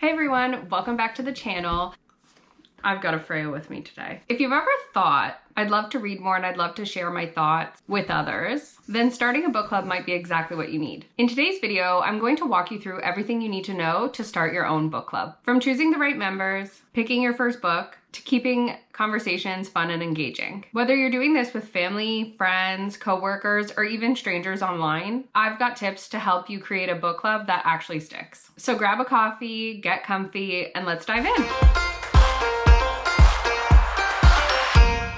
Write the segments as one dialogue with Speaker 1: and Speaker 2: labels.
Speaker 1: Hey everyone, welcome back to the channel. I've got a Freya with me today. If you've ever thought, I'd love to read more and I'd love to share my thoughts with others, then starting a book club might be exactly what you need. In today's video, I'm going to walk you through everything you need to know to start your own book club. From choosing the right members, picking your first book, to keeping conversations fun and engaging. Whether you're doing this with family, friends, coworkers, or even strangers online, I've got tips to help you create a book club that actually sticks. So grab a coffee, get comfy, and let's dive in.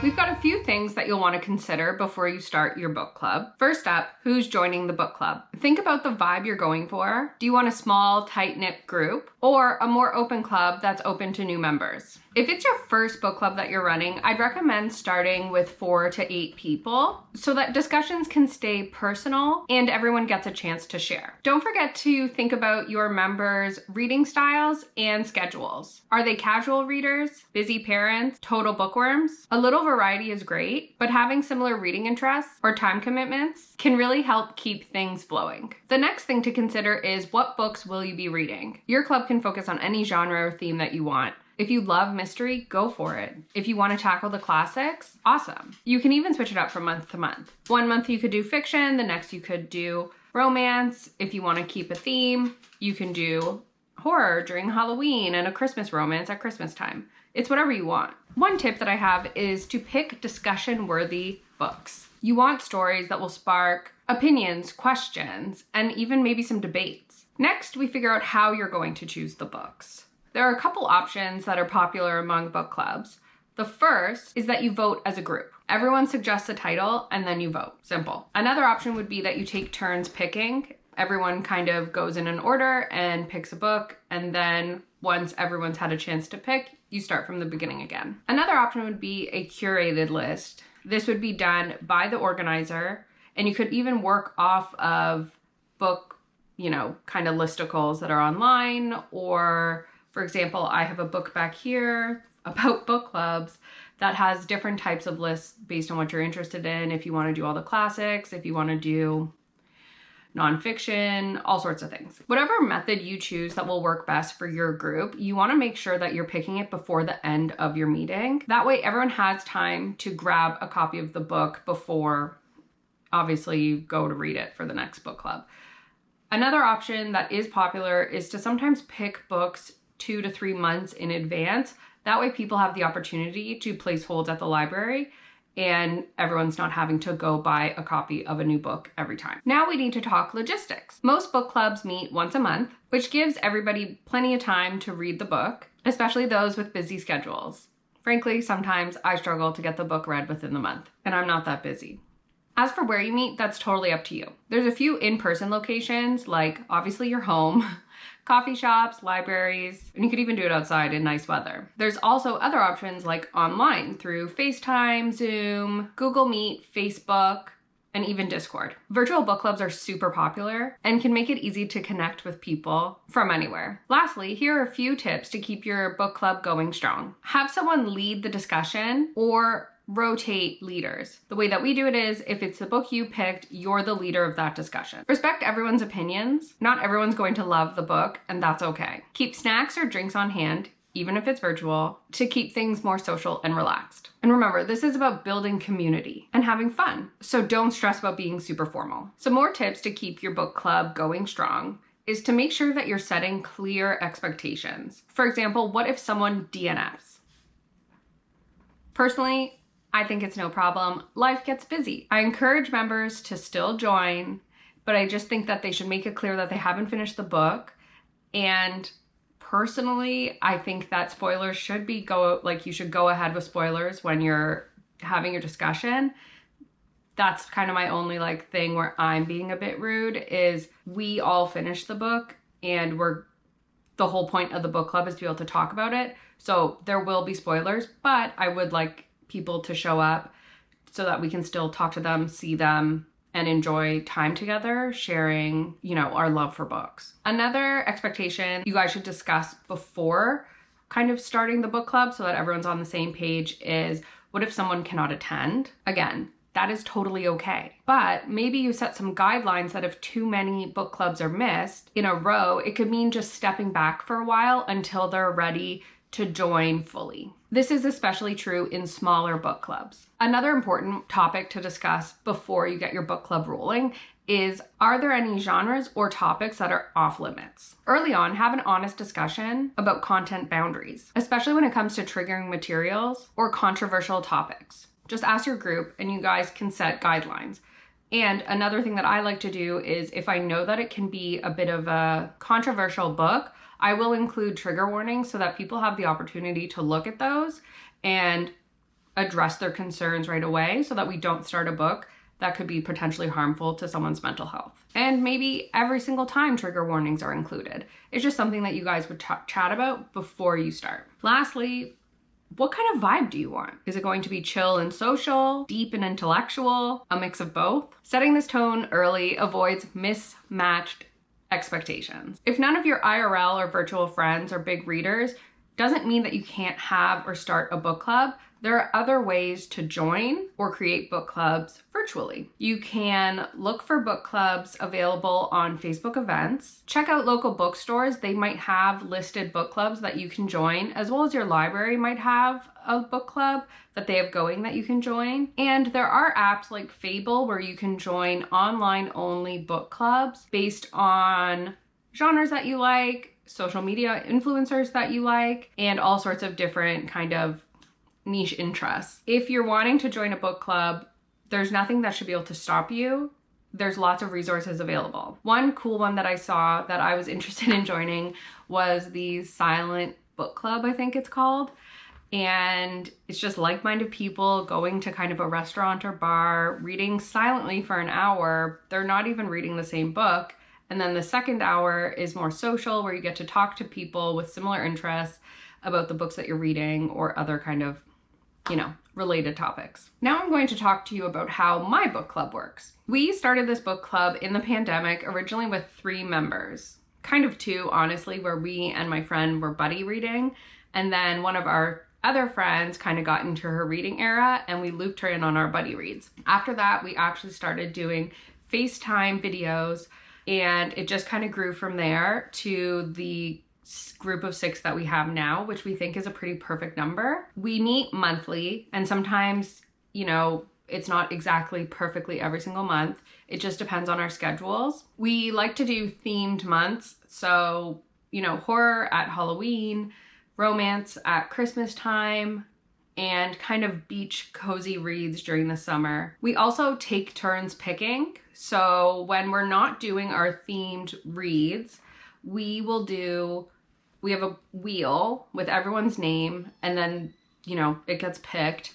Speaker 1: We've got a few things that you'll want to consider before you start your book club. First up, who's joining the book club? Think about the vibe you're going for. Do you want a small, tight-knit group or a more open club that's open to new members? If it's your first book club that you're running, I'd recommend starting with 4 to 8 people so that discussions can stay personal and everyone gets a chance to share. Don't forget to think about your members' reading styles and schedules. Are they casual readers, busy parents, total bookworms? A little variety is great, but having similar reading interests or time commitments can really help keep things flowing. The next thing to consider is what books will you be reading? Your club can focus on any genre or theme that you want. If you love mystery, go for it. If you want to tackle the classics, awesome. You can even switch it up from month to month. One month you could do fiction, the next you could do romance. If you want to keep a theme, you can do horror during Halloween and a Christmas romance at Christmas time. It's whatever you want. One tip that I have is to pick discussion-worthy books. You want stories that will spark opinions, questions, and even maybe some debates. Next, we figure out how you're going to choose the books. There are a couple options that are popular among book clubs. The first is that you vote as a group. Everyone suggests a title and then you vote. Simple. Another option would be that you take turns picking. Everyone kind of goes in an order and picks a book, and then once everyone's had a chance to pick, you start from the beginning again. Another option would be a curated list. This would be done by the organizer, and you could even work off of book, kind of listicles that are online, or for example, I have a book back here about book clubs that has different types of lists based on what you're interested in. If you want to do all the classics, if you want to do nonfiction, all sorts of things. Whatever method you choose that will work best for your group, you want to make sure that you're picking it before the end of your meeting. That way everyone has time to grab a copy of the book before, obviously, you go to read it for the next book club. Another option that is popular is to sometimes pick books 2 to 3 months in advance. That way people have the opportunity to place holds at the library and everyone's not having to go buy a copy of a new book every time. Now we need to talk logistics. Most book clubs meet once a month, which gives everybody plenty of time to read the book, especially those with busy schedules. Frankly, sometimes I struggle to get the book read within the month, and I'm not that busy. As for where you meet, that's totally up to you. There's a few in-person locations, like obviously your home, coffee shops, libraries, and you could even do it outside in nice weather. There's also other options like online through FaceTime, Zoom, Google Meet, Facebook, and even Discord. Virtual book clubs are super popular and can make it easy to connect with people from anywhere. Lastly, here are a few tips to keep your book club going strong. Have someone lead the discussion or rotate leaders. The way that we do it is, if it's the book you picked, you're the leader of that discussion. Respect everyone's opinions. Not everyone's going to love the book, and that's okay. Keep snacks or drinks on hand, even if it's virtual, to keep things more social and relaxed. And remember, this is about building community and having fun, so don't stress about being super formal. Some more tips to keep your book club going strong is to make sure that you're setting clear expectations. For example, what if someone DNFs? Personally, I think it's no problem. Life gets busy. I encourage members to still join, but I just think that they should make it clear that they haven't finished the book. And personally, I think that spoilers should be you should go ahead with spoilers when you're having your discussion. That's kind of my only thing where I'm being a bit rude is we all finished the book and the whole point of the book club is to be able to talk about it. So there will be spoilers, but I would like people to show up so that we can still talk to them, see them, and enjoy time together, sharing, our love for books. Another expectation you guys should discuss before kind of starting the book club so that everyone's on the same page is, what if someone cannot attend? Again, that is totally okay. But maybe you set some guidelines that if too many book clubs are missed in a row, it could mean just stepping back for a while until they're ready to join fully. This is especially true in smaller book clubs. Another important topic to discuss before you get your book club rolling is, are there any genres or topics that are off limits? Early on, have an honest discussion about content boundaries, especially when it comes to triggering materials or controversial topics. Just ask your group and you guys can set guidelines. And another thing that I like to do is, if I know that it can be a bit of a controversial book, I will include trigger warnings so that people have the opportunity to look at those and address their concerns right away, so that we don't start a book that could be potentially harmful to someone's mental health. And maybe every single time trigger warnings are included. It's just something that you guys would chat about before you start. Lastly, what kind of vibe do you want? Is it going to be chill and social, deep and intellectual, a mix of both? Setting this tone early avoids mismatched expectations. If none of your IRL or virtual friends are big readers, doesn't mean that you can't have or start a book club. There are other ways to join or create book clubs virtually. You can look for book clubs available on Facebook events. Check out local bookstores. They might have listed book clubs that you can join, as well as your library might have a book club that they have going that you can join. And there are apps like Fable where you can join online only book clubs based on genres that you like, social media influencers that you like, and all sorts of different kind of niche interests. If you're wanting to join a book club, there's nothing that should be able to stop you. There's lots of resources available. One cool one that I saw that I was interested in joining was the Silent Book Club, I think it's called. And it's just like-minded people going to kind of a restaurant or bar, reading silently for an hour. They're not even reading the same book. And then the second hour is more social, where you get to talk to people with similar interests about the books that you're reading or other kind of, related topics. Now I'm going to talk to you about how my book club works. We started this book club in the pandemic, originally with 3 members. Kind of 2, honestly, where we and my friend were buddy reading. And then one of our other friends kind of got into her reading era and we looped her in on our buddy reads. After that, we actually started doing FaceTime videos, and it just kind of grew from there to the group of 6 that we have now, which we think is a pretty perfect number. We meet monthly, and sometimes, it's not exactly perfectly every single month. It just depends on our schedules. We like to do themed months. So, horror at Halloween, romance at Christmas time, and kind of beach cozy reads during the summer. We also take turns picking. So when we're not doing our themed reads, we have a wheel with everyone's name, and then, it gets picked.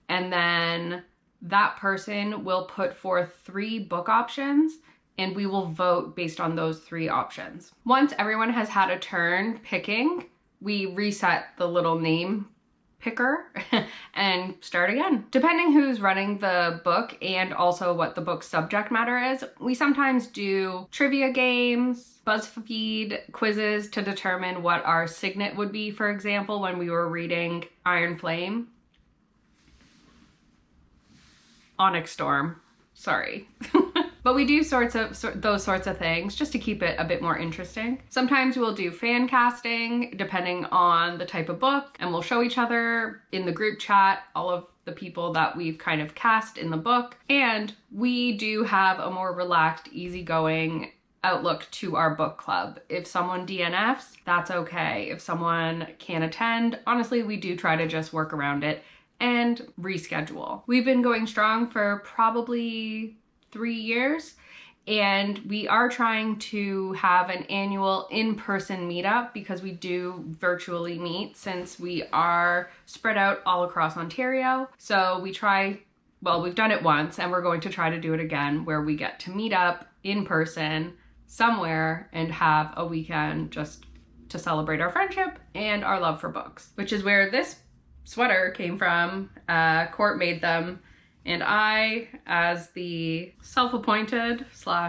Speaker 1: And then that person will put forth 3 book options, and we will vote based on those 3 options. Once everyone has had a turn picking, we reset the little name picker and start again. Depending who's running the book and also what the book's subject matter is, we sometimes do trivia games, BuzzFeed quizzes to determine what our signet would be, for example, when we were reading Iron Flame. Onyx Storm, sorry. But we do those sorts of things just to keep it a bit more interesting. Sometimes we'll do fan casting depending on the type of book, and we'll show each other in the group chat all of the people that we've kind of cast in the book. And we do have a more relaxed, easygoing outlook to our book club. If someone DNFs, that's okay. If someone can't attend, honestly, we do try to just work around it and reschedule. We've been going strong for probably 3 years, and we are trying to have an annual in-person meetup because we do virtually meet since we are spread out all across Ontario. So we've done it once, and we're going to try to do it again, where we get to meet up in person somewhere and have a weekend just to celebrate our friendship and our love for books, which is where this sweater came from. Court made them. And I, as the self-appointed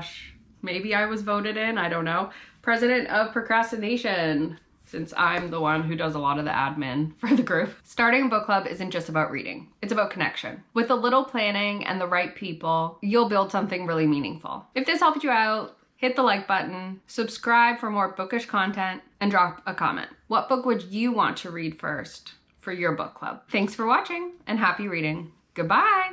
Speaker 1: / maybe I was voted in, I don't know, president of procrastination. This since I'm the one who does a lot of the admin for the group. Starting a book club isn't just about reading. It's about connection. With a little planning and the right people, you'll build something really meaningful. If this helped you out, hit the like button, subscribe for more bookish content, and drop a comment. What book would you want to read first for your book club? Thanks for watching and happy reading. Goodbye.